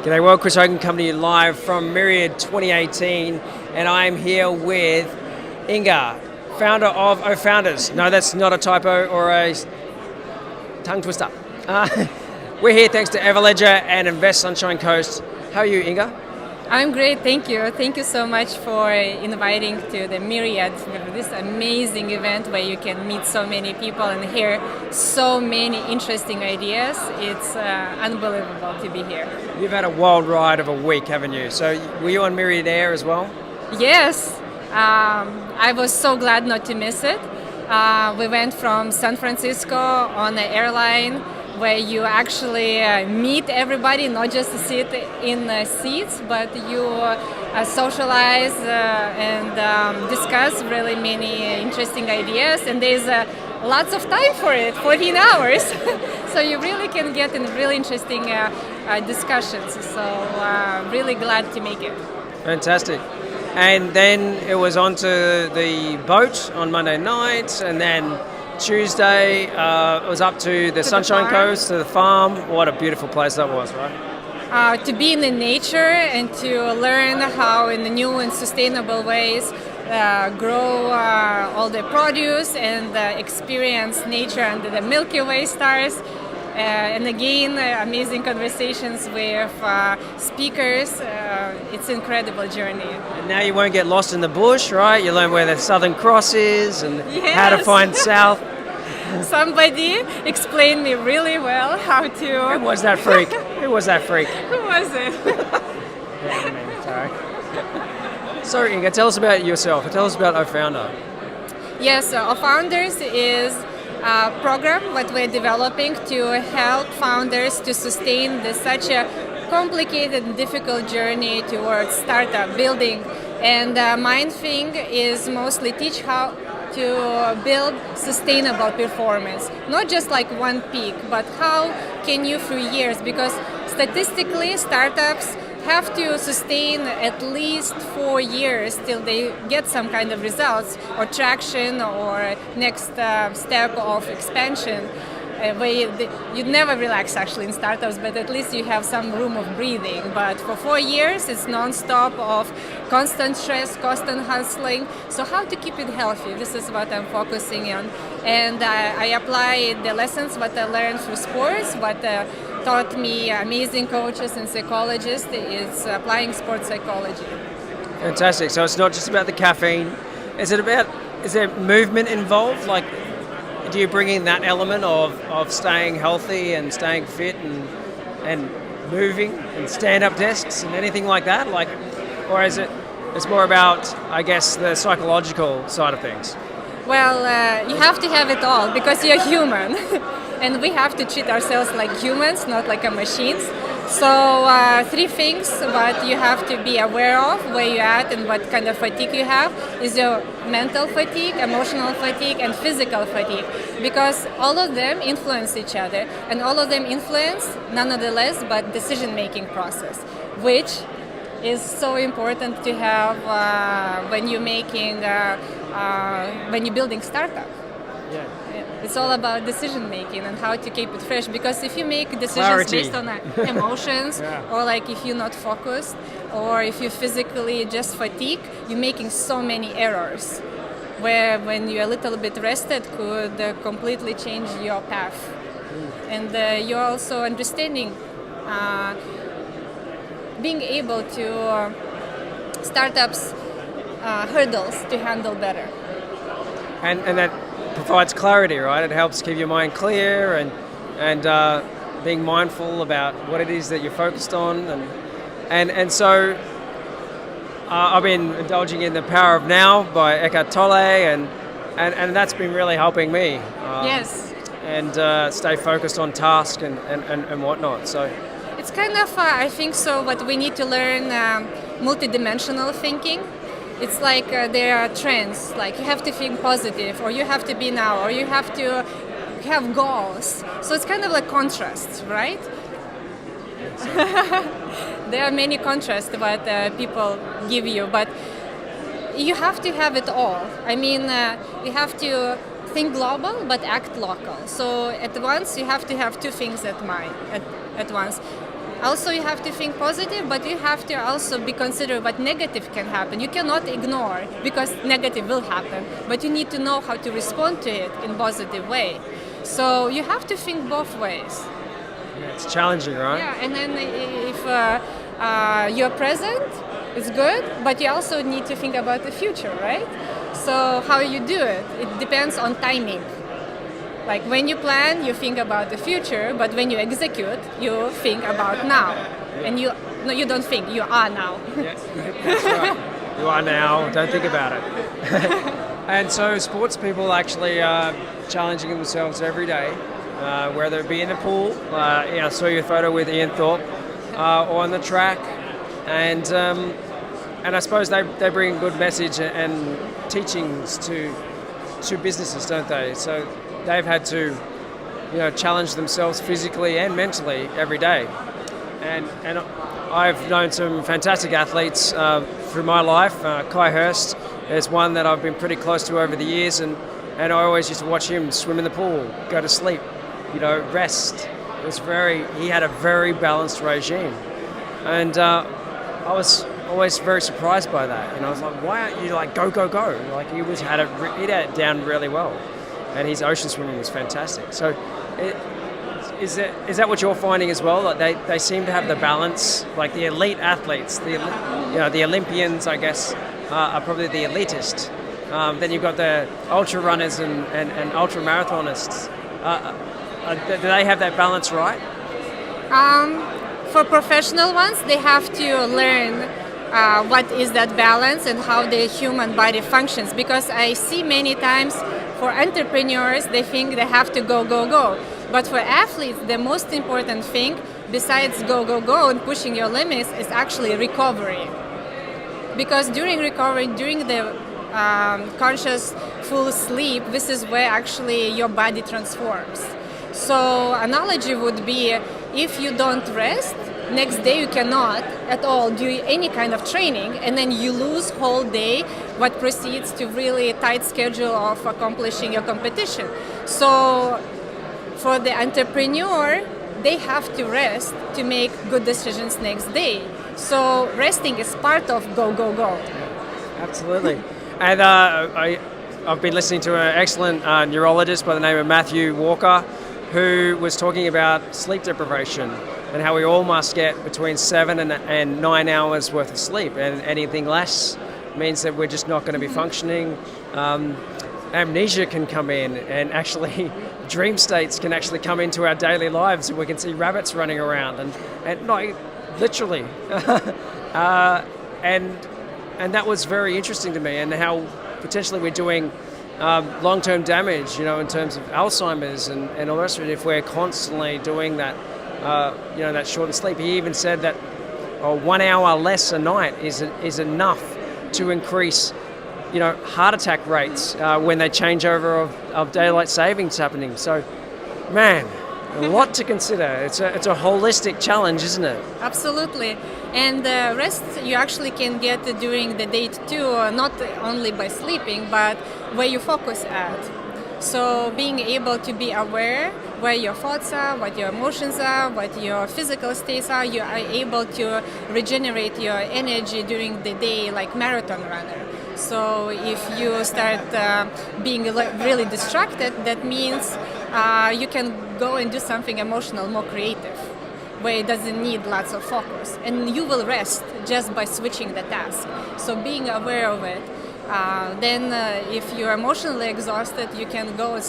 G'day world, Chris Hogan coming to you live from Myriad 2018, and I'm here with Inga, founder of Ofounders. No, that's not a typo or a tongue twister. We're here thanks to Everledger and Invest Sunshine Coast. How are you, Inga? I'm great, thank you. Thank you so much for inviting to the Myriad, this amazing event where you can meet so many people and hear so many interesting ideas. It's unbelievable to be here. You've had a wild ride of a week, haven't you? So were you on Myriad Air as well? Yes, I was so glad not to miss it. We went from San Francisco on an airline where you actually meet everybody, not just sit in seats, but you socialize and discuss really many interesting ideas. And there's lots of time for it, 14 hours. So you really can get in really interesting discussions. So really glad to make it. Fantastic. And then it was onto the boat on Monday night, and then Tuesday, it was up to the Sunshine Coast, to the farm. What a beautiful place that was, right? To be in the nature and to learn how in the new and sustainable ways grow all the produce and experience nature under the Milky Way stars. And again, amazing conversations with speakers. It's an incredible journey. And now you won't get lost in the bush, right? You learn where the Southern Cross is and yes. how to find south. Somebody explained me really well how to... Who was that freak? Who was that freak? Who was it? Sorry. So Inga, tell us about yourself. Tell us about Ofounder. Yes, Ofounders is a program that we're developing to help founders to sustain such a complicated and difficult journey towards startup building. And my thing is mostly teach how to build sustainable performance, not just like one peak, but how can you through years, because statistically startups have to sustain at least 4 years till they get some kind of results or traction or next step of expansion. You'd never relax actually in startups, but at least you have some room of breathing. But for 4 years, it's non-stop of constant stress, constant hustling. So how to keep it healthy? This is what I'm focusing on. And I apply the lessons that I learned through sports, what taught me amazing coaches and psychologists is applying sports psychology. Fantastic. So it's not just about the caffeine. Is there movement involved? Like, do you bring in that element of staying healthy and staying fit and moving and stand-up desks and anything like that? Like, or is it's more about, I guess, the psychological side of things? Well, you have to have it all because you're human. And we have to treat ourselves like humans, not like machines. So 3 things that you have to be aware of, where you're at and what kind of fatigue you have, is your mental fatigue, emotional fatigue, and physical fatigue. Because all of them influence each other, and all of them influence, none of the less, but decision-making process, which is so important to have when you're building startup. Yeah. It's all about decision making and how to keep it fresh, because if you make decisions Clarity. based on emotions Yeah. or like if you're not focused or if you physically just fatigue, you're making so many errors where when you're a little bit rested could completely change your path. And you're also understanding being able to startups hurdles to handle better. And that provides clarity, right? It helps keep your mind clear and being mindful about what it is that you're focused on, and so I've been indulging in the Power of Now by Eckhart Tolle, and that's been really helping me. Yes. And stay focused on task and whatnot. So it's kind of I think so. What we need to learn multidimensional thinking. It's like there are trends, like you have to think positive, or you have to be now, or you have to have goals. So it's kind of like contrasts, right? There are many contrasts that people give you, but you have to have it all. I mean, you have to think global but act local. So at once you have to have 2 things at once. Also, you have to think positive, but you have to also be consider what negative can happen. You cannot ignore because negative will happen, but you need to know how to respond to it in positive way. So you have to think both ways. Yeah, it's challenging, right? Yeah, and then if your present is good, but you also need to think about the future, right? So how you do it, it depends on timing. Like when you plan, you think about the future, but when you execute, you think about now. And you don't think, you are now. Yes, that's right. You are now, don't think about it. And so sports people actually are challenging themselves every day, whether it be in the pool, I saw your photo with Ian Thorpe, or on the track, and I suppose they bring a good message and teachings to businesses, don't they? So they've had to, challenge themselves physically and mentally every day. And I've known some fantastic athletes through my life. Kai Hurst is one that I've been pretty close to over the years, and I always used to watch him swim in the pool, go to sleep, rest. He had a very balanced regime. And I was always very surprised by that. And I was like, why aren't you like go, go, go? Like he had it down really well. And his ocean swimming was fantastic. So is that what you're finding as well? Like they seem to have the balance, like the elite athletes, the Olympians, I guess, are probably the elitist. Then you've got the ultra runners and ultra marathonists. Do they have that balance right? For professional ones, they have to learn what is that balance and how the human body functions. Because I see many times for entrepreneurs, they think they have to go, go, go. But for athletes, the most important thing, besides go, go, go and pushing your limits, is actually recovery. Because during recovery, during the conscious full sleep, this is where actually your body transforms. So analogy would be, if you don't rest, next day you cannot at all do any kind of training, and then you lose whole day what proceeds to really tight schedule of accomplishing your competition. So for the entrepreneur, they have to rest to make good decisions next day. So resting is part of go, go, go. Absolutely. And I've been listening to an excellent neurologist by the name of Matthew Walker, who was talking about sleep deprivation and how we all must get between 7 and 9 hours worth of sleep, and anything less means that we're just not going to be functioning. Amnesia can come in, and actually dream states can actually come into our daily lives, and we can see rabbits running around, and no, literally. And that was very interesting to me, and how potentially we're doing long-term damage, in terms of Alzheimer's and all the rest of it, if we're constantly doing that, that shorter sleep. He even said that 1 hour less a night is enough to increase, heart attack rates when they change over of daylight savings happening. So, man, a lot to consider. It's a holistic challenge, isn't it? Absolutely. And rest you actually can get during the day too, not only by sleeping, but where you focus at. So being able to be aware where your thoughts are, what your emotions are, what your physical states are, you are able to regenerate your energy during the day like marathon runner. So if you start being really distracted, that means you can go and do something emotional, more creative, where it doesn't need lots of focus. And you will rest just by switching the task. So being aware of it. Then if you're emotionally exhausted, you can go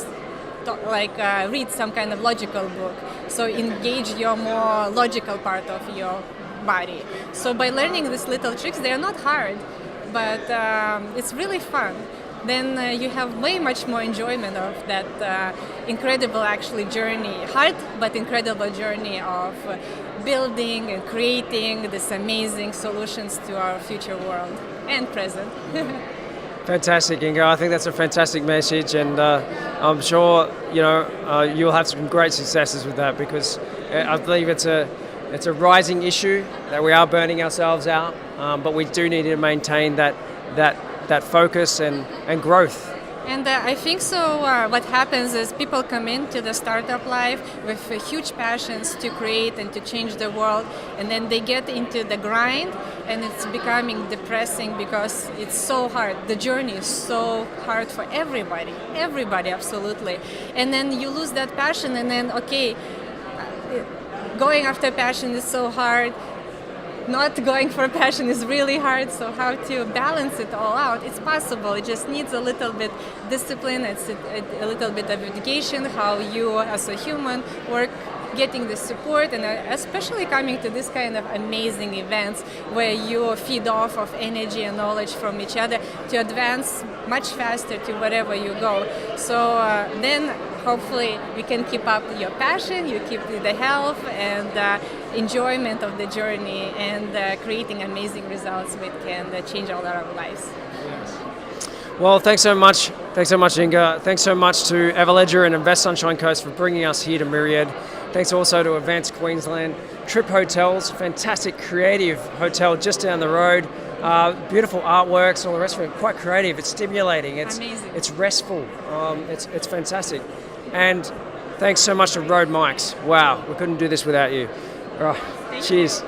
read some kind of logical book. So engage your more logical part of your body. So by learning these little tricks, they are not hard, but it's really fun. Then you have way much more enjoyment of that incredible actually journey, hard but incredible journey of building and creating these amazing solutions to our future world and present. Fantastic, Inga. I think that's a fantastic message, and I'm sure you'll have some great successes with that, because I believe it's a rising issue that we are burning ourselves out, but we do need to maintain that focus and growth And I think so. What happens is people come into the startup life with huge passions to create and to change the world, and then they get into the grind, and it's becoming depressing because it's so hard. The journey is so hard for everybody, absolutely. And then you lose that passion, and then going after passion is so hard. Not going for passion is really hard, so how to balance it all out? It's possible. It just needs a little bit discipline, it's a little bit of education, how you as a human work, getting the support, and especially coming to this kind of amazing events where you feed off of energy and knowledge from each other to advance much faster to wherever you go. So then hopefully you can keep up your passion, you keep the health and enjoyment of the journey, and creating amazing results which can change all our lives. Well, thanks so much. Thanks so much, Inga. Thanks so much to Everledger and Invest Sunshine Coast for bringing us here to Myriad. Thanks also to Advanced Queensland, Trip Hotels, fantastic creative hotel just down the road. Beautiful artworks, all the rest of it. Quite creative. It's stimulating. It's amazing. It's restful. It's fantastic. And thanks so much to Rode Mics. Wow, we couldn't do this without you. All right, cheers.